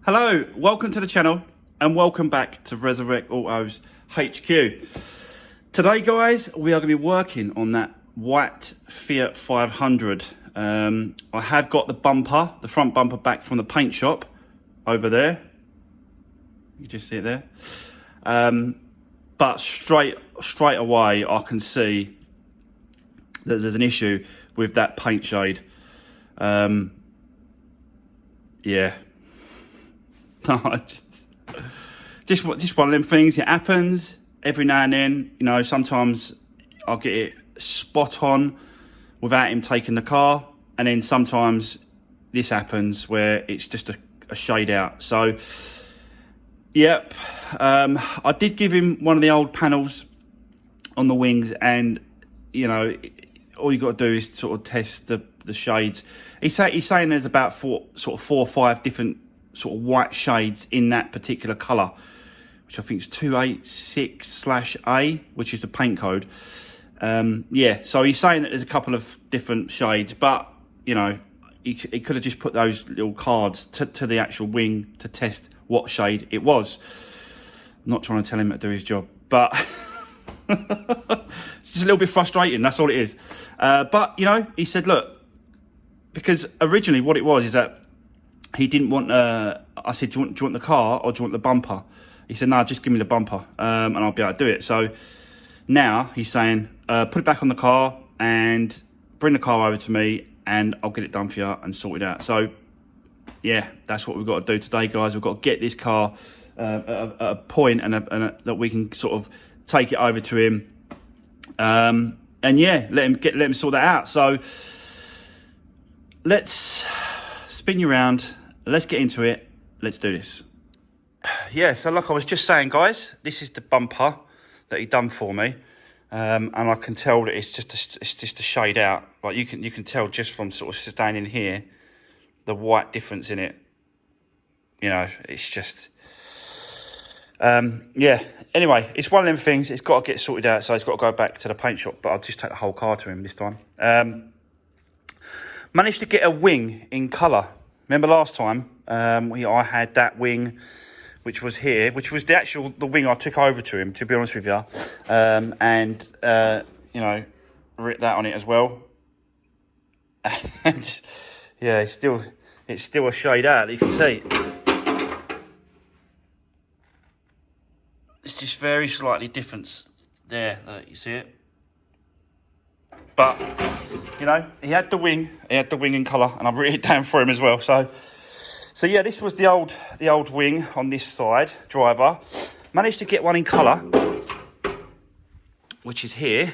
Hello, welcome to the channel and welcome back to Resurrect Autos HQ. Today guys, we are going to be working on that white Fiat 500. I have got the bumper, the front bumper back from the paint shop over there. You just see it there. But straight away I can see that there's an issue with that paint shade. Yeah. No, just one of them things. It happens every now and then. You know, sometimes I'll get it spot on without him taking the car, and then sometimes this happens where it's just a shade out. So, yep, I did give him one of the old panels on the wings, and you know, all you got to do is sort of test the shades. He's saying there's about four or five different sort of white shades in that particular colour, which I think is 286/A, which is the paint code. Yeah, so he's saying that there's a couple of different shades, but you know, he could have just put those little cards to the actual wing to test what shade it was. I'm not trying to tell him to do his job, but it's just a little bit frustrating, that's all it is. But you know, he said, look, because originally what it was is that he didn't want, I said, do you want the car or do you want the bumper? He said, no, just give me the bumper and I'll be able to do it. So now he's saying, put it back on the car and bring the car over to me and I'll get it done for you and sort it out. So yeah, that's what we've got to do today, guys. We've got to get this car at a point that we can sort of take it over to him. And yeah, let him sort that out. So let's spin you around. Let's get into it. Let's do this. Yeah, so like I was just saying, guys, this is the bumper that he done for me, and I can tell that it's just a shade out. Like you can tell just from sort of standing here, the white difference in it. You know, it's just yeah. Anyway, it's one of them things. It's got to get sorted out, so it's got to go back to the paint shop. But I'll just take the whole car to him this time. Managed to get a wing in colour. Remember last time I had that wing, which was here, which was the wing I took over to him, to be honest with you, and you know, writ that on it as well. And yeah, it's still a shade out that you can see. It's just very slightly different there. You see it. But, you know, he had the wing in colour, and I've written it down for him as well. So yeah, this was the old wing on this side, driver. Managed to get one in colour, which is here.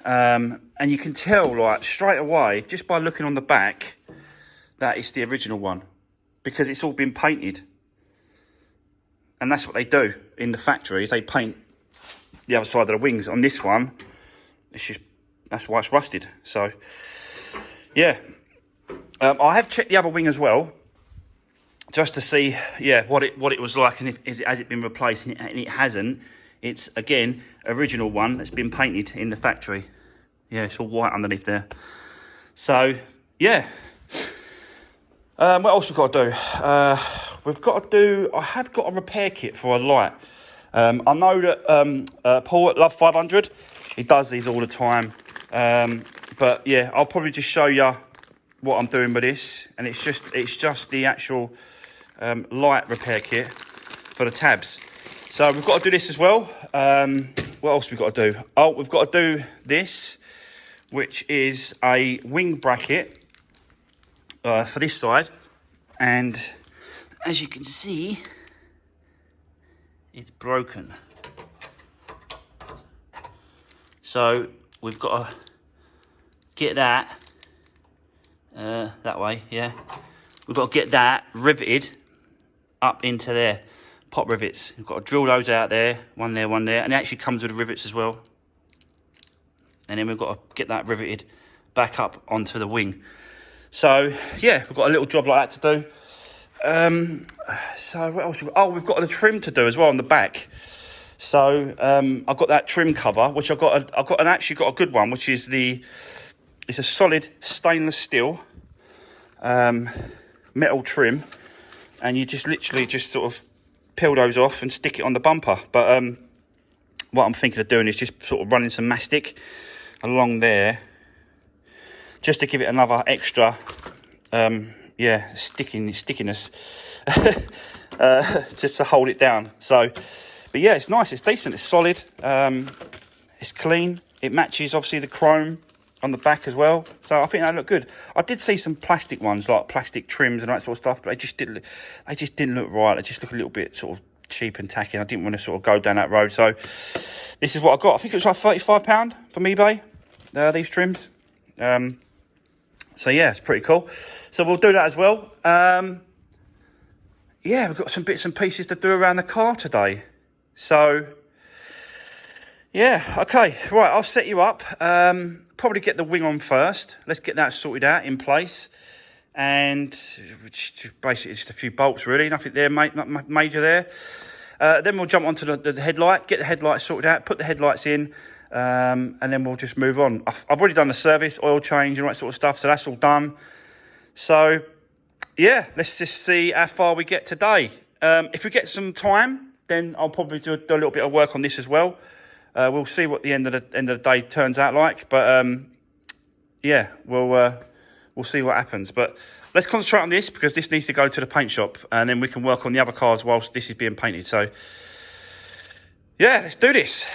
And you can tell, like, straight away, just by looking on the back, that it's the original one. Because it's all been painted. And that's what they do in the factories. They paint the other side of the wings. On this one, it's just... that's why it's rusted. So, yeah. I have checked the other wing as well, just to see, yeah, what it was like, and has it been replaced? And it hasn't. It's again original one that's been painted in the factory. Yeah, it's all white underneath there. So, yeah. What else we've got to do? I have got a repair kit for a light. I know that Paul at Love 500, he does these all the time. But yeah, I'll probably just show you what I'm doing with this, and it's just the actual light repair kit for the tabs. So we've got to do this as well. What else we've got to do? Oh, we've got to do this, which is a wing bracket for this side, and as you can see, it's broken. So we've got to get that that way, yeah. We've got to get that riveted up into there. Pop rivets. We've got to drill those out there, one there, and it actually comes with the rivets as well. And then we've got to get that riveted back up onto the wing. So yeah, we've got a little job like that to do. So what else? We've got the trim to do as well on the back. So I've got that trim cover, which I've got a good one, which is it's a solid stainless steel metal trim, and you just literally just sort of peel those off and stick it on the bumper. But what I'm thinking of doing is just sort of running some mastic along there, just to give it another extra stickiness just to hold it down. So but yeah, it's nice, it's decent, it's solid, it's clean, it matches obviously the chrome on the back as well, so I think that look good. I did see some plastic ones, like plastic trims and that sort of stuff, but they just didn't look right. They just look a little bit sort of cheap and tacky, and I didn't want to sort of go down that road. So this is what I got. I think it was like £35 from eBay, these trims. So yeah, it's pretty cool. So we'll do that as well. Yeah, we've got some bits and pieces to do around the car today. So yeah, okay, right, I'll set you up. Probably get the wing on first. Let's get that sorted out in place. And basically just a few bolts really, nothing there major there. Then we'll jump onto the headlight, get the headlights sorted out, put the headlights in, and then we'll just move on. I've already done the service, oil change and all that sort of stuff, so that's all done. So yeah, let's just see how far we get today. If we get some time, then I'll probably do a little bit of work on this as well. We'll see what the end of the day turns out like, but yeah, we'll see what happens. But let's concentrate on this, because this needs to go to the paint shop, and then we can work on the other cars whilst this is being painted. So yeah, let's do this.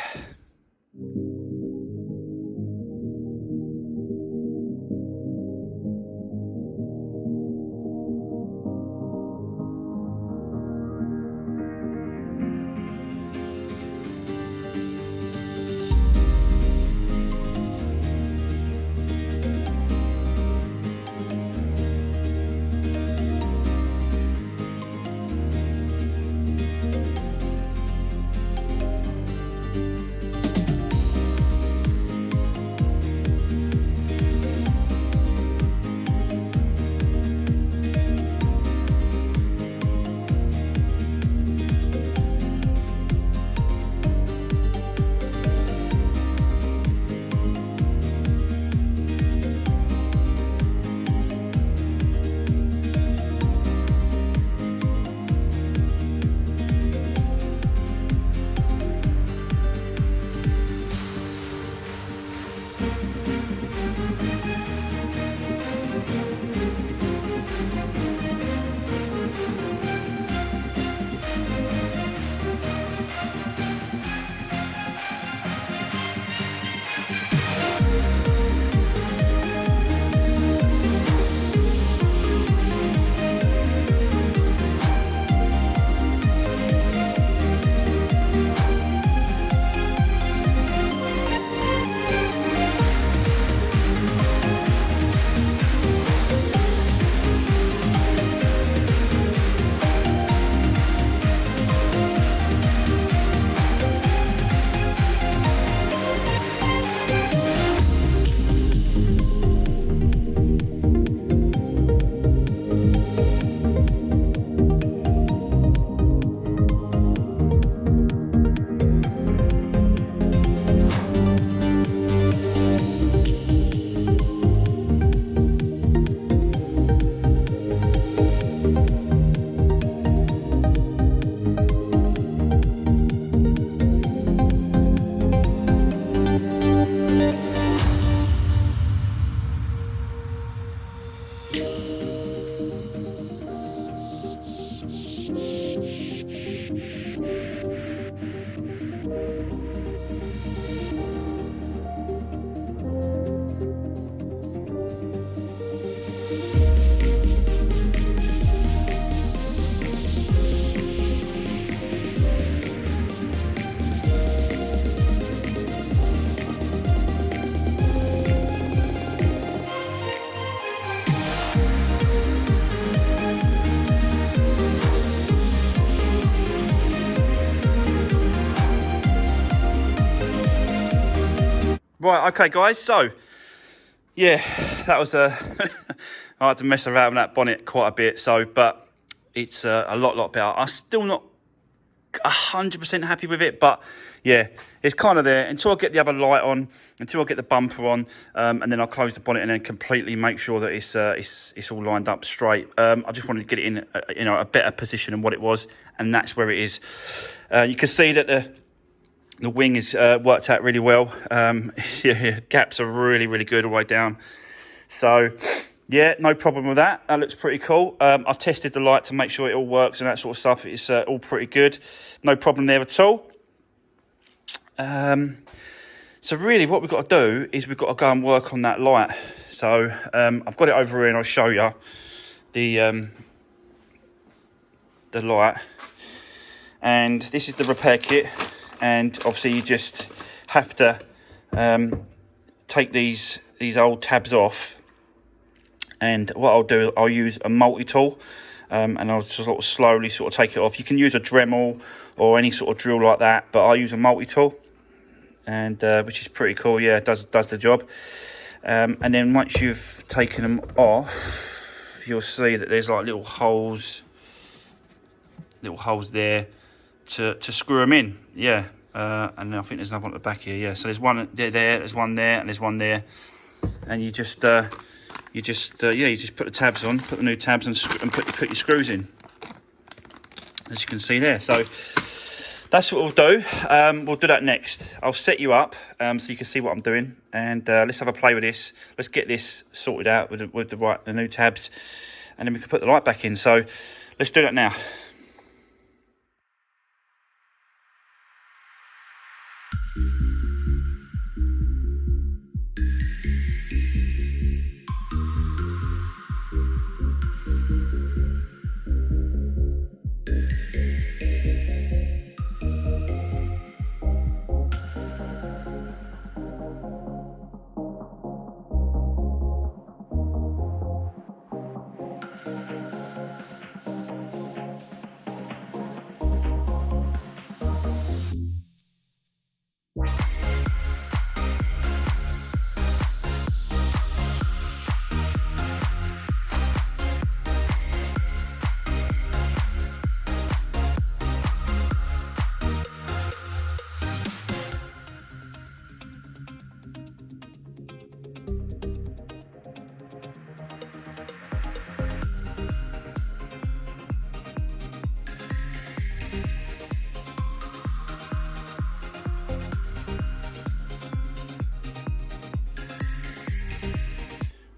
Right, okay guys, so yeah, that was I had to mess around with that bonnet quite a bit, so but it's a lot better. I'm still not 100% happy with it, but yeah, it's kind of there until I get the other light on, until I get the bumper on, and then I'll close the bonnet and then completely make sure that it's all lined up straight. I just wanted to get it in a better position than what it was, and that's where it is. You can see that the wing is worked out really well. Yeah, gaps are really good all the way down. So yeah, no problem with that. That looks pretty cool. I tested the light to make sure it all works and that sort of stuff. It's all pretty good. No problem there at all. So really what we've got to do is we've got to go and work on that light. So I've got it over here and I'll show you the light. And this is the repair kit. And obviously you just have to take these old tabs off. And what I'll do, I'll use a multi-tool, and I'll just sort of slowly sort of take it off. You can use a Dremel or any sort of drill like that, but I use a multi-tool, and which is pretty cool. Yeah, it does the job. And then once you've taken them off, you'll see that there's like little holes there to screw them in. Yeah, and I think there's another one at the back here. Yeah, so there's one there, there's one there, and there's one there, and you just put the tabs on, put the new tabs and put your screws in, as you can see there. So that's what we'll do. We'll do that next. I'll set you up so you can see what I'm doing, and let's have a play with this. Let's get this sorted out with the new tabs, and then we can put the light back in. So let's do that now.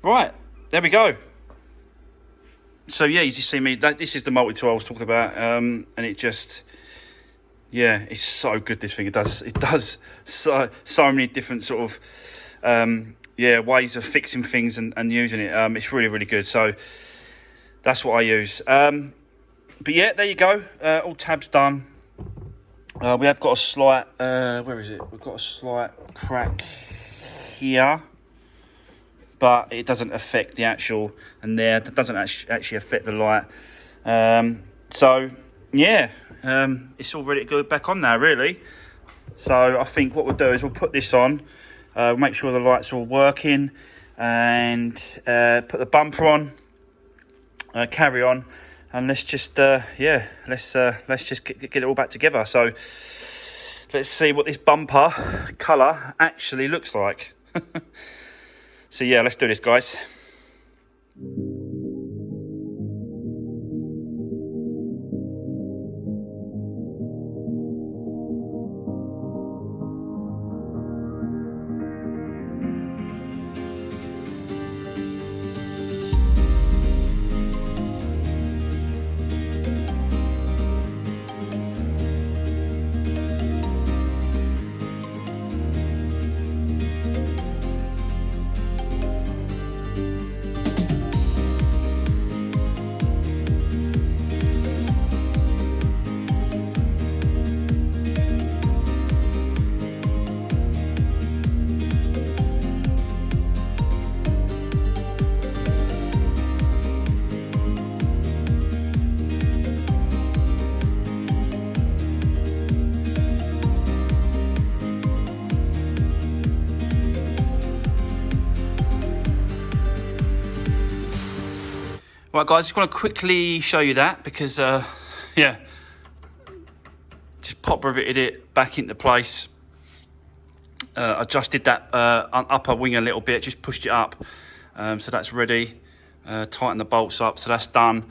Right, there we go. So yeah, you just see me. This is the multi-tool I was talking about, and it just, yeah, it's so good. This thing, it does so many different sort of ways of fixing things and using it. It's really good. So that's what I use. But yeah, there you go. All tabs done. We have got a slight where is it? We've got a slight crack here, but it doesn't affect the actual, and there it doesn't actually affect the light. So yeah, it's all ready to go back on now, really. So I think what we'll do is we'll put this on, make sure the lights are all working, and put the bumper on, carry on, and let's just let's just get it all back together. So let's see what this bumper colour actually looks like. So yeah, let's do this, guys. Right, guys, just want to quickly show you that because, yeah, just pop riveted it back into place. Adjusted that upper wing a little bit, just pushed it up, so that's ready. Tighten the bolts up, so that's done.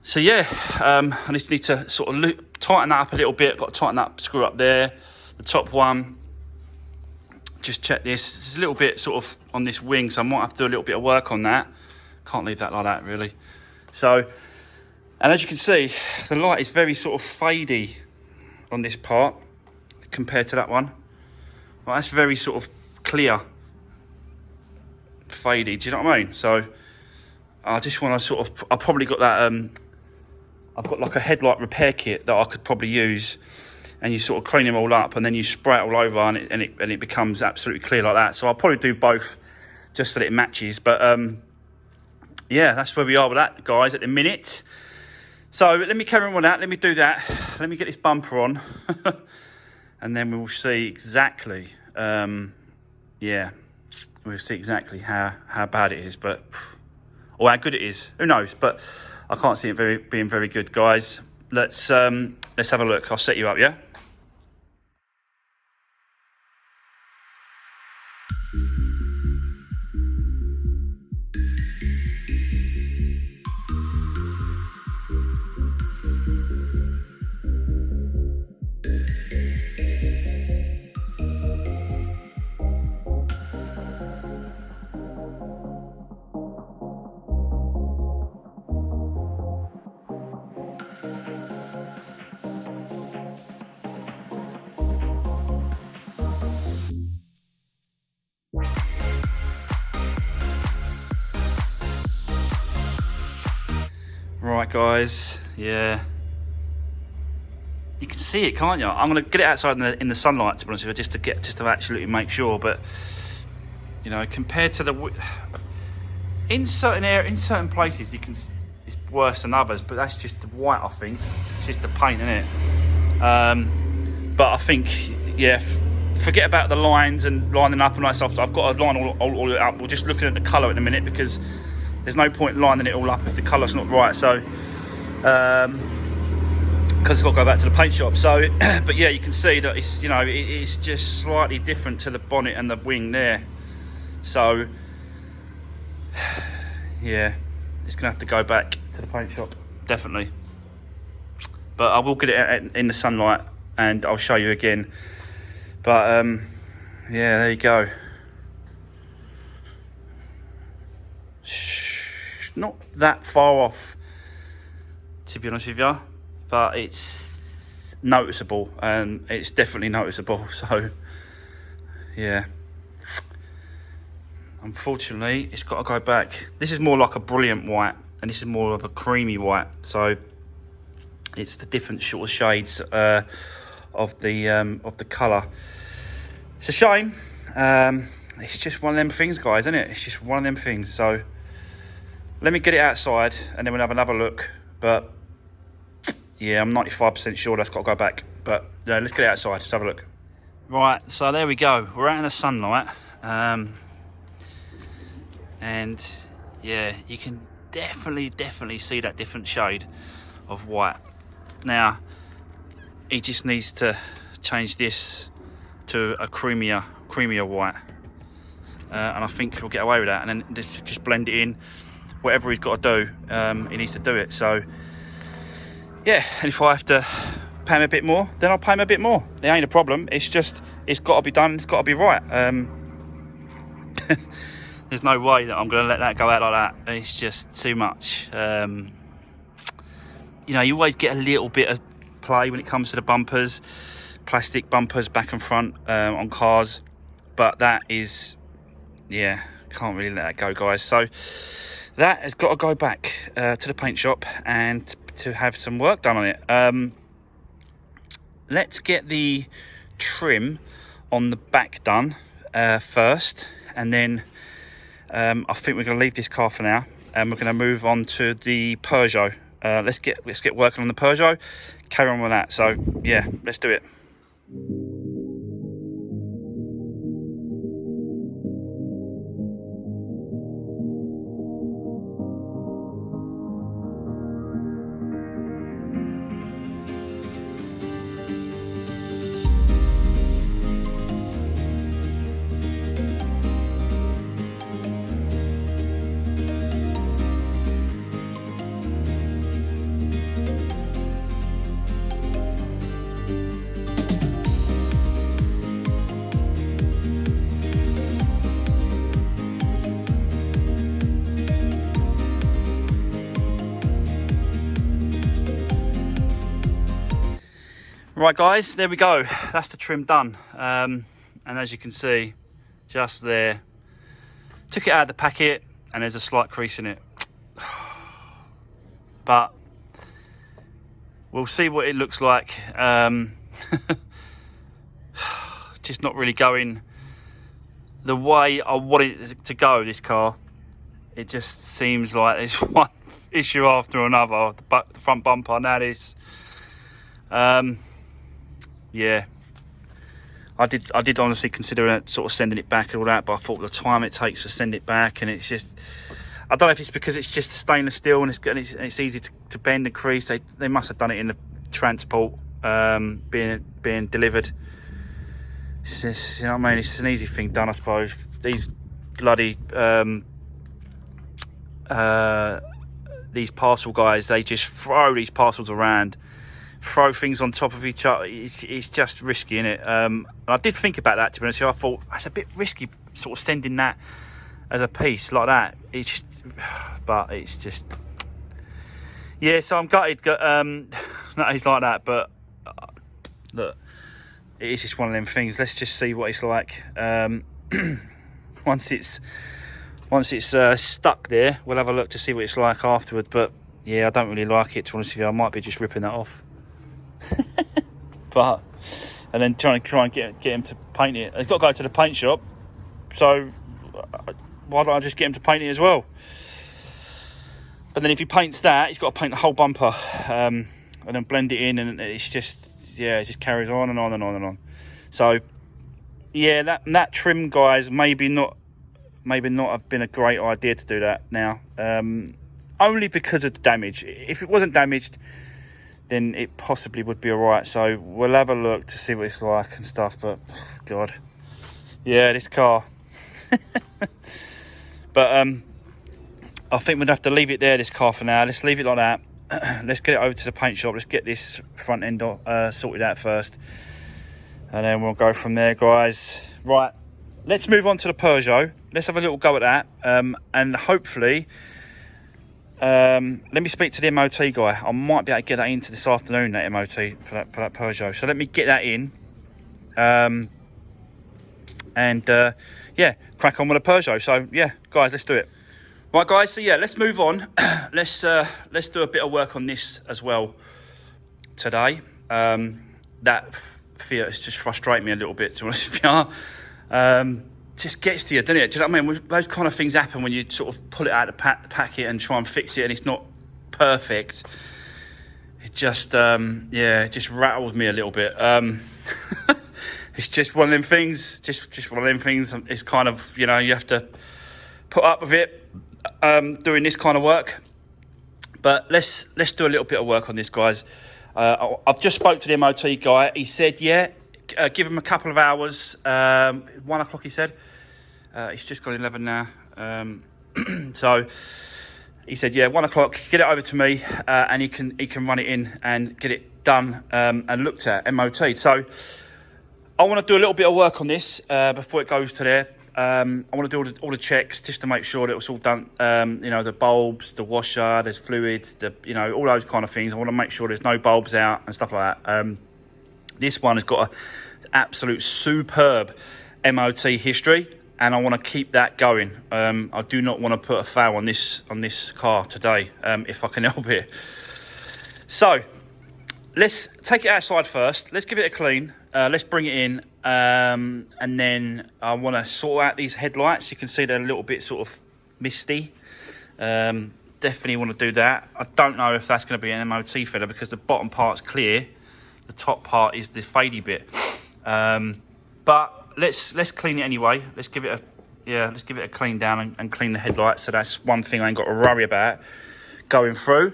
So yeah, I just need to sort of tighten that up a little bit. Got to tighten that screw up there, the top one. Just check this. It's a little bit sort of on this wing, so I might have to do a little bit of work on that. Can't leave that like that really. So, and as you can see, the light is very sort of fadey on this part compared to that one. Well, that's very sort of clear, fadey. Do you know what I mean? So I just want to sort of, I probably got that, I've got like a headlight repair kit that I could probably use, and you sort of clean them all up and then you spray it all over and it becomes absolutely clear like that. So I'll probably do both just so that it matches. But yeah, that's where we are with that, guys, at the minute. So let me carry on with that. Let me do that. Let me get this bumper on. And then we'll see exactly, yeah, we'll see exactly how bad it is, but or how good it is. Who knows? But I can't see it being very good, guys. Let's have a look. I'll set you up, yeah. Right, guys, yeah, you can see it, can't you? I'm gonna get it outside in the sunlight, to be honest with you, just to absolutely make sure. But you know, compared to the in certain places, you can, it's worse than others. But that's just the white, I think. It's just the paint, isn't it? But I think, yeah, forget about the lines and lining up and that stuff. I've got to line all it up. We're just looking at the colour in a minute, because there's no point lining it all up if the colour's not right. So, because it's got to go back to the paint shop. So, but yeah, you can see that it's, you know, it's just slightly different to the bonnet and the wing there. So, yeah, it's gonna have to go back to the paint shop, definitely. But I will get it in the sunlight and I'll show you again. But yeah, there you go. Not that far off, to be honest with you, but it's noticeable, and it's definitely noticeable. So yeah, unfortunately it's got to go back. This is more like a brilliant white, and this is more of a creamy white, so it's the different sort of shades of the colour. It's a shame. It's just one of them things, guys, isn't it? It's just one of them things. So let me get it outside and then we'll have another look. But yeah, I'm 95% sure that's got to go back. But yeah, let's get it outside. Let's have a look. Right, so there we go. We're out in the sunlight. And yeah, you can definitely see that different shade of white. Now, he just needs to change this to a creamier white. And I think he'll get away with that, and then just blend it in. Whatever he's got to do, he needs to do it. So yeah, and if I have to pay him a bit more, then I'll pay him a bit more. It ain't a problem. It's just, it's got to be done. It's got to be right. There's no way that I'm going to let that go out like that. It's just too much. You know, you always get a little bit of play when it comes to the bumpers, plastic bumpers back and front on cars, but that is, yeah, can't really let that go, guys. So that has got to go back to the paint shop and to have some work done on it. Let's get the trim on the back done first, and then I think we're going to leave this car for now, and we're going to move on to the Peugeot. Let's get working on the Peugeot, carry on with that. So yeah, let's do it. Right guys, there we go. That's the trim done. And as you can see, just there. Took it out of the packet and there's a slight crease in it. But we'll see what it looks like. Just not really going the way I wanted it to go, this car. It just seems like there's one issue after another. The front bumper, now this. Yeah, I did honestly consider sort of sending it back and all that, but I thought the time it takes to send it back, and it's just, I don't know if it's because it's just stainless steel and it's easy to bend and crease. They must have done it in the transport, being delivered. It's just, you know what I mean, it's an easy thing done, I suppose. These bloody these parcel guys, they just throw these parcels around, throw things on top of each other. It's just risky, innit? And I did think about that, to be honest with you. I thought that's a bit risky, sort of sending that as a piece like that. It's just, but it's just, yeah. So I'm gutted. That is like that, but look, it is just one of them things. Let's just see what it's like. Once it's stuck there, we'll have a look to see what it's like afterward. But yeah, I don't really like it, to be honest with you. I might be just ripping that off. But and then try and get him to paint it. He's got to go to the paint shop, so why don't I just get him to paint it as well? But then if he paints that, he's got to paint the whole bumper, and then blend it in, and it's just, yeah, it just carries on and on and on and on. So yeah, that trim, guys, maybe not have been a great idea to do that now, only because of the damage. If it wasn't damaged, then it possibly would be all right. So we'll have a look to see what it's like and stuff. But God, yeah, this car. But I think we'd have to leave it there, this car, for now. Let's leave it like that. Let's get it over to the paint shop. Let's get this front end sorted out first, and then we'll go from there, guys. Right, let's move on to the Peugeot. Let's have a little go at that, and hopefully, let me speak to the MOT guy. I might be able to get that into this afternoon, that MOT for that Peugeot. So let me get that in, and yeah, crack on with the Peugeot. So yeah, guys, let's do it. Right, guys. So yeah, let's move on. let's do a bit of work on this as well today. That Fiat has just frustrated me a little bit, to be honest with you. Just gets to you, doesn't it? Do you know what I mean? Those kind of things happen when you sort of pull it out of the packet and try and fix it, and it's not perfect. It just, yeah, it just rattles me a little bit. It's just one of them things. Just one of them things. It's kind of, you know, you have to put up with it doing this kind of work. But let's do a little bit of work on this, guys. I've just spoke to the MOT guy. He said, yeah, give him a couple of hours. 1 o'clock, he said. It's just got 11 now. So he said, yeah, 1 o'clock, get it over to me, and he can run it in and get it done and looked at, MOT. So I want to do a little bit of work on this before it goes to there. I want to do all the checks just to make sure that it's all done. You know, the bulbs, the washer, there's fluids, you know, all those kind of things. I want to make sure there's no bulbs out and stuff like that. This one has got an absolute superb MOT history, and I want to keep that going. I do not want to put a foul on this car today, if I can help it. So let's take it outside first. Let's give it a clean. Let's bring it in, and then I want to sort out these headlights. You can see they're a little bit sort of misty. Definitely want to do that. I don't know if that's going to be an MOT filler, because the bottom part's clear, the top part is the fadey bit. But let's clean it anyway. Let's give it a clean down and clean the headlights. So that's one thing I ain't got to worry about going through.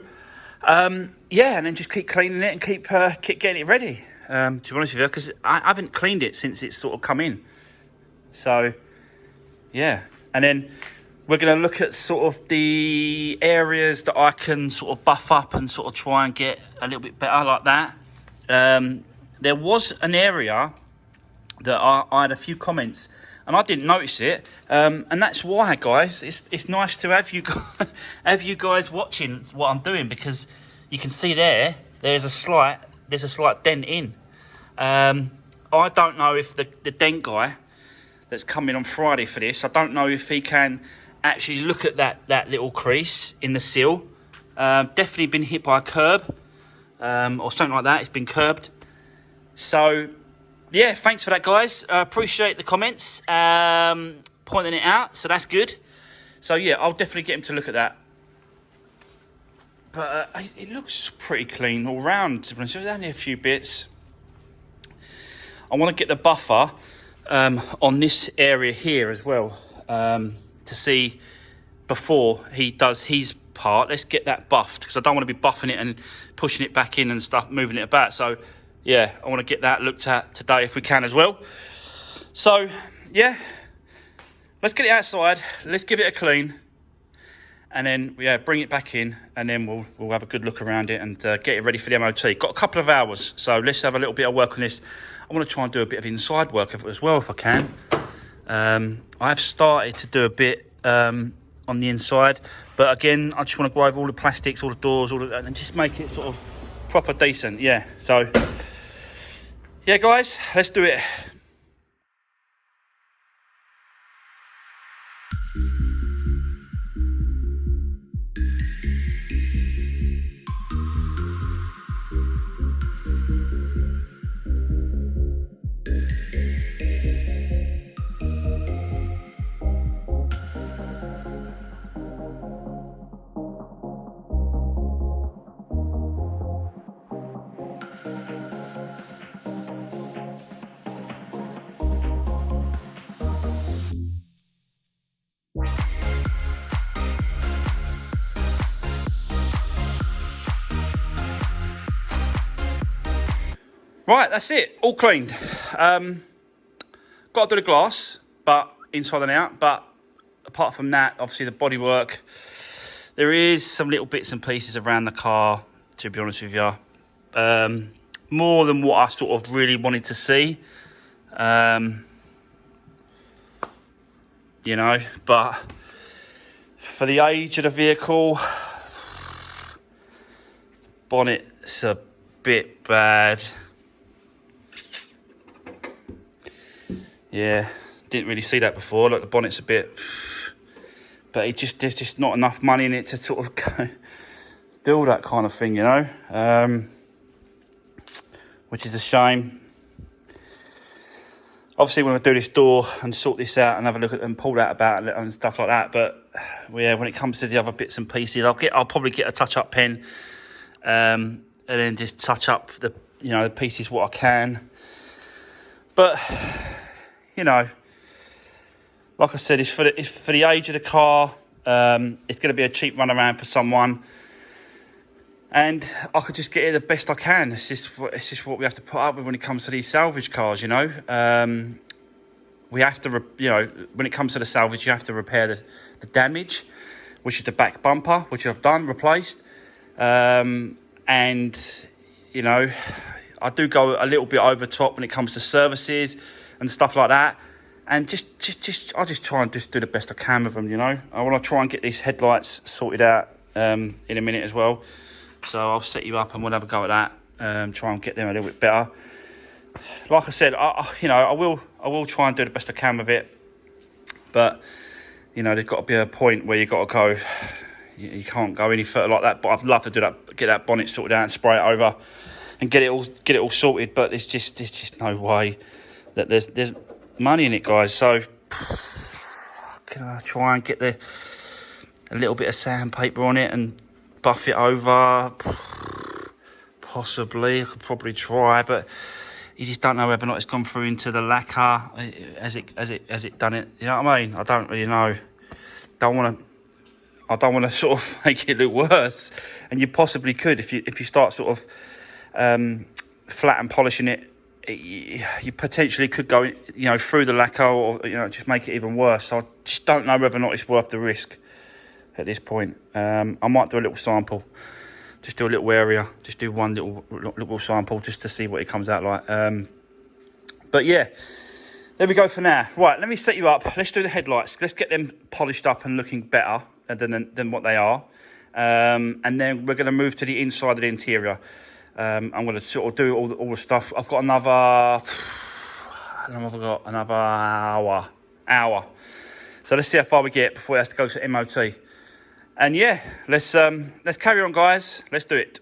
Yeah, and then just keep cleaning it and keep getting it ready. To be honest with you, because I haven't cleaned it since it's sort of come in. So yeah, and then we're going to look at sort of the areas that I can sort of buff up and sort of try and get a little bit better like that. There was an area that I had a few comments and I didn't notice it, and that's why, guys, it's nice to have you guys watching what I'm doing, because you can see there's a slight dent in. I don't know if the dent guy that's coming on Friday for this, I don't know if he can actually look at that little crease in the sill. Definitely been hit by a curb or something like that. It's been curbed. So, yeah, thanks for that, guys. I appreciate the comments, pointing it out. So that's good. So, yeah, I'll definitely get him to look at that. But it looks pretty clean all round. There's only a few bits. I want to get the buffer on this area here as well, to see before he does his part. Let's get that buffed, because I don't want to be buffing it and pushing it back in and stuff, moving it about. So yeah, I want to get that looked at today if we can as well. So yeah, let's get it outside, let's give it a clean, and then yeah, bring it back in, and then we'll have a good look around it and get it ready for the MOT. Got a couple of hours, so let's have a little bit of work on this. I want to try and do a bit of inside work as well if I can. I've started to do a bit on the inside, but again, I just want to go over all the plastics, all the doors, and just make it sort of proper decent. Yeah, so yeah, guys, let's do it. Right, that's it, all cleaned. Got to do the glass, but inside and out. But apart from that, obviously the bodywork, there is some little bits and pieces around the car, to be honest with you. More than what I sort of really wanted to see. You know, but for the age of the vehicle, bonnet's a bit bad. Yeah, didn't really see that before. Look, the bonnet's a bit, but there's just not enough money in it to sort of do that kind of thing, you know, which is a shame. Obviously, when I do this door and sort this out and have a look at and pull that about and stuff like that, but yeah, when it comes to the other bits and pieces, I'll probably get a touch-up pen, and then just touch up the pieces what I can, but. You know, like I said, it's for the age of the car. It's going to be a cheap run around for someone, and I could just get it the best I can. It's just what we have to put up with when it comes to these salvage cars. You know, we have to, when it comes to the salvage, you have to repair the damage, which is the back bumper, which I've done, replaced, and you know, I do go a little bit over top when it comes to services and stuff like that, and I just try and just do the best I can with them, you know. I want to try and get these headlights sorted out in a minute as well, so I'll set you up and we'll have a go at that, try and get them a little bit better. Like I said, I will try and do the best I can with it, but you know, there's got to be a point where you got to go. You can't go any further like that. But I'd love to do that, get that bonnet sorted out and spray it over and get it all sorted, but there's just no way that there's money in it, guys. So can I try and get a little bit of sandpaper on it and buff it over? Possibly, I could probably try, but you just don't know whether or not it's gone through into the lacquer. Has it done it? You know what I mean? I don't really know. I don't want to sort of make it look worse, and you possibly could if you start sort of flat and polishing it. You potentially could go, through the lacquer, or just make it even worse. So I just don't know whether or not it's worth the risk at this point. I might do a little sample, just do a little area, just do one little sample just to see what it comes out like. But yeah, there we go for now. Right, let me set you up. Let's do the headlights. Let's get them polished up and looking better than what they are. And then we're going to move to the inside of the interior. I'm going to sort of do all the stuff. I've got another, hour. So let's see how far we get before it has to go to MOT. And yeah, let's carry on, guys. Let's do it.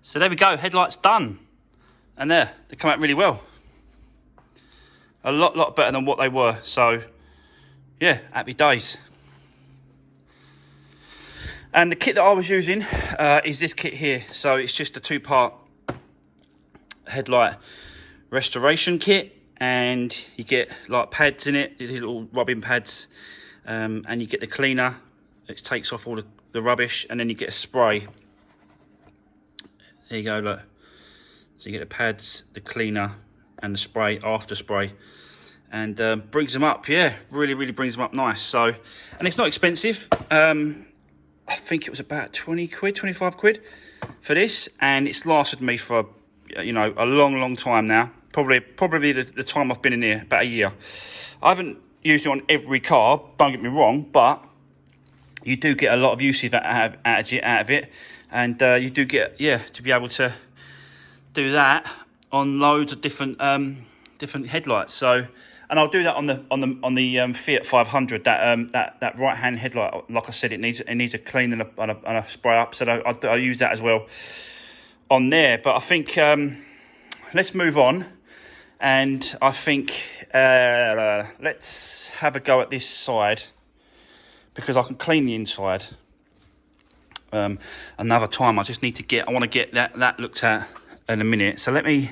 So there we go, headlights done. And they come out really well. A lot better than what they were. So yeah, happy days. And the kit that I was using is this kit here. So it's just a 2-part headlight restoration kit. And you get like pads in it, these little rubbing pads. And you get the cleaner, it takes off all the rubbish. And then you get a spray. There you go, look. So you get the pads, the cleaner, and the spray, after spray. And brings them up, yeah, really brings them up nice. So, and it's not expensive. I think it was about 20 quid, 25 quid for this. And it's lasted me for, you know, a long time now. Probably the time I've been in here, about a year. I haven't used it on every car, don't get me wrong, but you do get a lot of usage out of it. And you do get, yeah, to be able to do that on loads of different headlights. So, and I'll do that on the Fiat 500. That right hand headlight, like I said, it needs a clean and a spray up. So I use that as well on there. But I think let's move on, and I think let's have a go at this side, because I can clean the inside. Another time. I want to get that looked at in a minute. So let me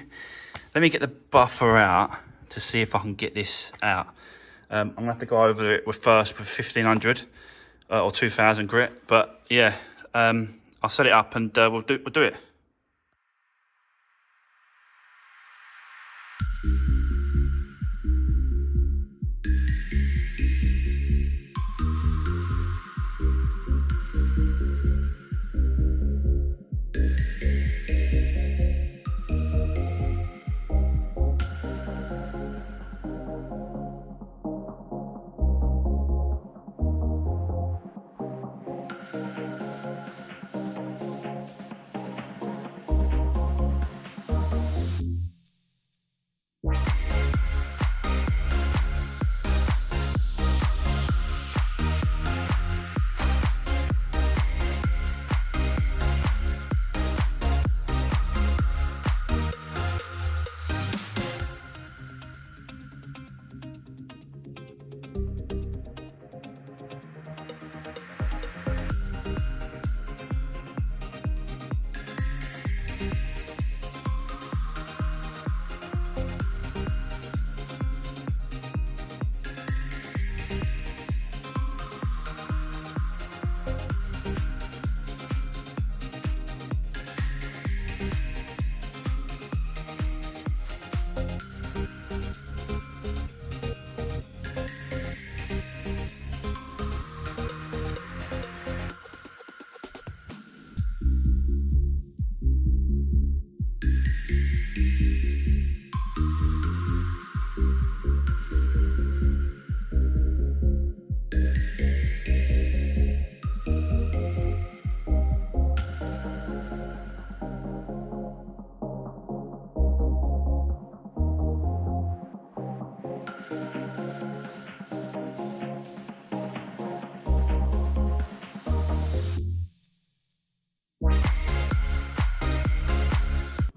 get the buffer out to see if I can get this out. I'm gonna have to go over it with 1500 or 2000 grit. But yeah, I'll set it up and we'll do it.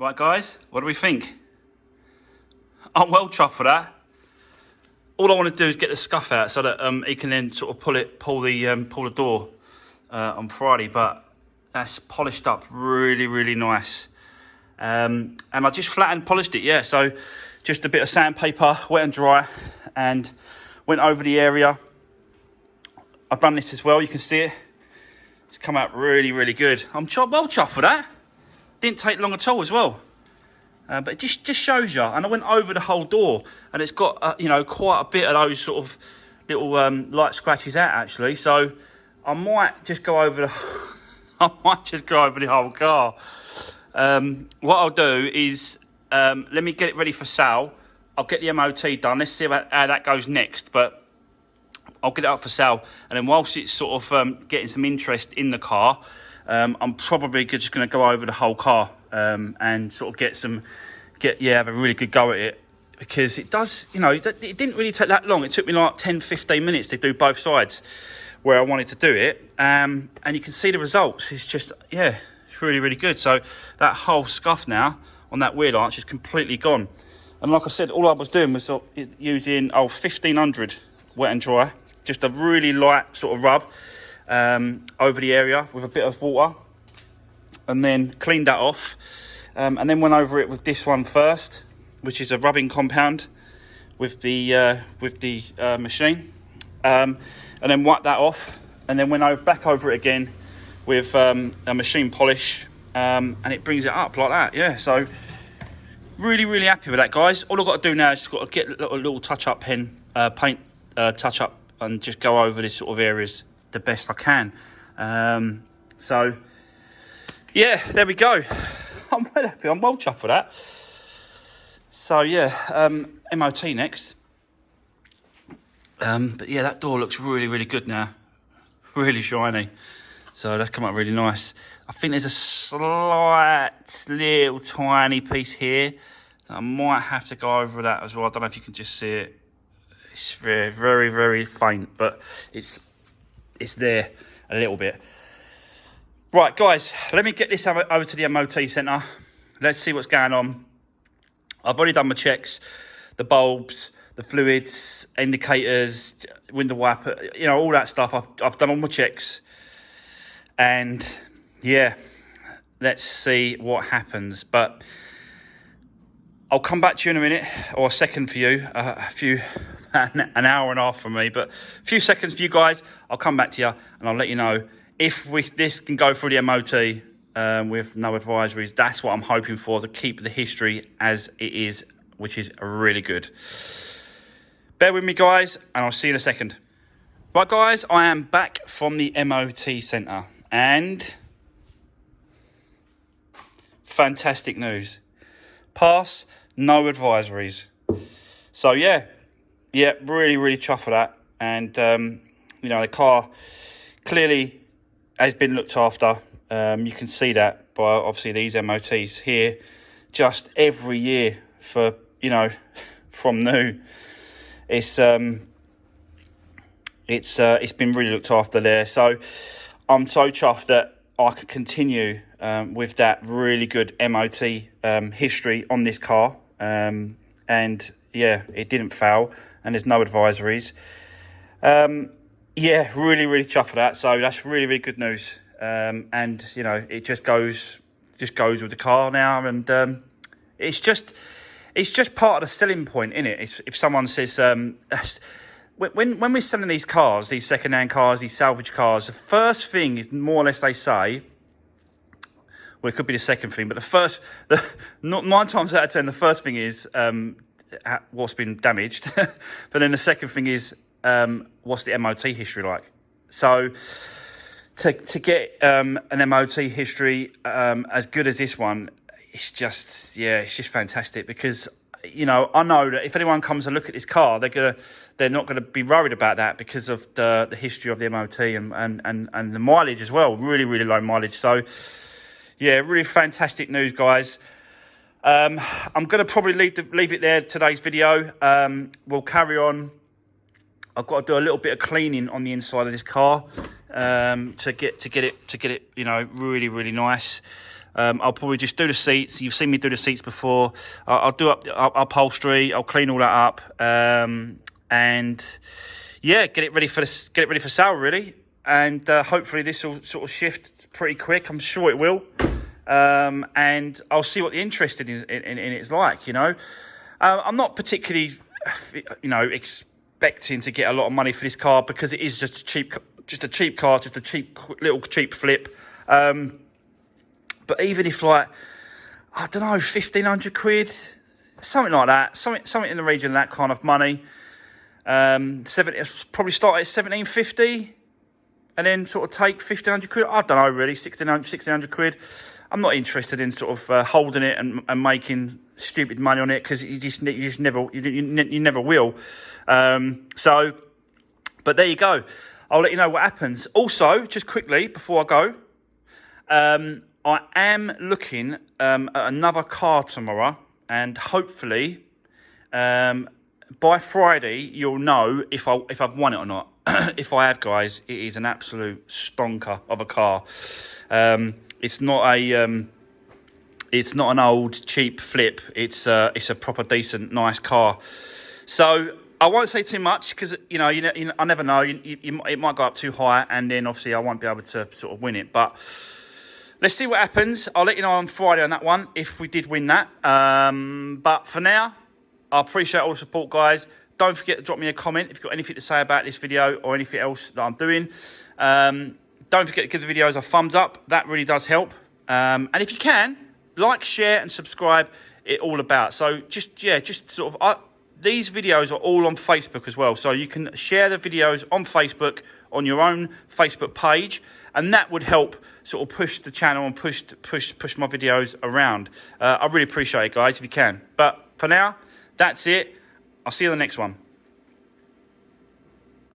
Right, guys, what do we think? I'm well chuffed for that. All I want to do is get the scuff out so that he can then sort of pull the door on Friday. But that's polished up really, really nice. And I just flattened, polished it, yeah. So just a bit of sandpaper, wet and dry, and went over the area. I've done this as well. You can see it. It's come out really, really good. I'm well chuffed for that. Didn't take long at all as well. But it just shows you. And I went over the whole door, and it's got, you know, quite a bit of those sort of little light scratches out, actually. So I might just go over the whole car. What I'll do is, let me get it ready for sale. I'll get the MOT done. Let's see how that goes next. But I'll get it up for sale. And then whilst it's sort of getting some interest in the car, I'm probably just going to go over the whole car and sort of have a really good go at it. Because it does, you know, it didn't really take that long. It took me like 10, 15 minutes to do both sides where I wanted to do it. And you can see the results. It's just, yeah, it's really, really good. So that whole scuff now on that wheel arch is completely gone. And like I said, all I was doing was using 1500 wet and dry. Just a really light sort of rub over the area with a bit of water. And then cleaned that off. And then went over it with this one first, which is a rubbing compound with the machine. And then wiped that off. And then went back over it again with a machine polish. And it brings it up like that, yeah. So really, really happy with that, guys. All I've got to do now is just got to get a little touch-up pen, paint touch-up, and just go over this sort of areas the best I can. So, yeah, there we go. I'm well happy. I'm well chuffed for that. So, yeah, MOT next. But, yeah, that door looks really, really good now. Really shiny. So that's come up really nice. I think there's a slight little tiny piece here. I might have to go over that as well. I don't know if you can just see it. It's very, very, very faint, but it's there a little bit. Right, guys, let me get this over to the MOT centre. Let's see what's going on. I've already done my checks. The bulbs, the fluids, indicators, window wiper, you know, all that stuff. I've done all my checks. And, yeah, let's see what happens. But I'll come back to you in a minute, or a second for you, an hour and a half for me, but a few seconds for you guys. I'll come back to you and I'll let you know if this can go through the MOT with no advisories. That's what I'm hoping for, to keep the history as it is, which is really good. Bear with me, guys, and I'll see you in a second. Right, guys, I am back from the MOT centre, and fantastic news. Pass, no advisories. So, yeah, really, really chuffed for that. And, you know, the car clearly has been looked after. You can see that by, obviously, these MOTs here. Just every year for, you know, from new. It's been really looked after there. So I'm so chuffed that I could continue with that really good MOT history on this car. And yeah, it didn't fail, and there's no advisories. Yeah, really, really chuffed for that. So that's really, really good news. And you know, it just goes with the car now, and it's just part of the selling point, isn't it? If someone says, when we're selling these cars, these second-hand cars, these salvage cars, the first thing is more or less they say, well, it could be the second thing, but not 9 times out of 10, the first thing is what's been damaged, but then the second thing is what's the MOT history like. So to get an MOT history as good as this one, it's just fantastic, because, you know, I know that if anyone comes to look at this car, they're not gonna be worried about that because of the history of the MOT and the mileage as well. Really, really low mileage. So yeah, really fantastic news, guys. I'm gonna probably leave it there, today's video. We'll carry on. I've got to do a little bit of cleaning on the inside of this car. to get it, you know, really nice. I'll probably just do the seats. You've seen me do the seats before. I'll do up upholstery. I'll clean all that up, and yeah, get it ready for sale really. And hopefully this will sort of shift pretty quick. I'm sure it will. And I'll see what the interest in it's like. You know, I'm not particularly, you know, expecting to get a lot of money for this car because it is just a cheap car, just a cheap flip. But even if, like, I don't know, 1,500 quid, something like that, something in the region of that kind of money. Probably start at 1,750 and then sort of take 1,500 quid. I don't know, really, 1,600 quid. I'm not interested in sort of holding it and making stupid money on it because you never will. So, but there you go. I'll let you know what happens. Also, just quickly before I go, I am looking at another car tomorrow, and hopefully by Friday you'll know if I've won it or not. If I have, guys, it is an absolute stonker of a car. It's not an old cheap flip. It's a proper decent nice car. So I won't say too much because I never know. It might go up too high, and then obviously I won't be able to sort of win it. But let's see what happens. I'll let you know on Friday on that one if we did win that. But for now, I appreciate all the support, guys. Don't forget to drop me a comment if you've got anything to say about this video or anything else that I'm doing. Don't forget to give the videos a thumbs up. That really does help. And if you can, like, share, and subscribe. It all about. So just sort of. These videos are all on Facebook as well, so you can share the videos on Facebook on your own Facebook page, and that would help sort of push the channel and push my videos around. I really appreciate it, guys, if you can. But for now, that's it. I'll see you in the next one.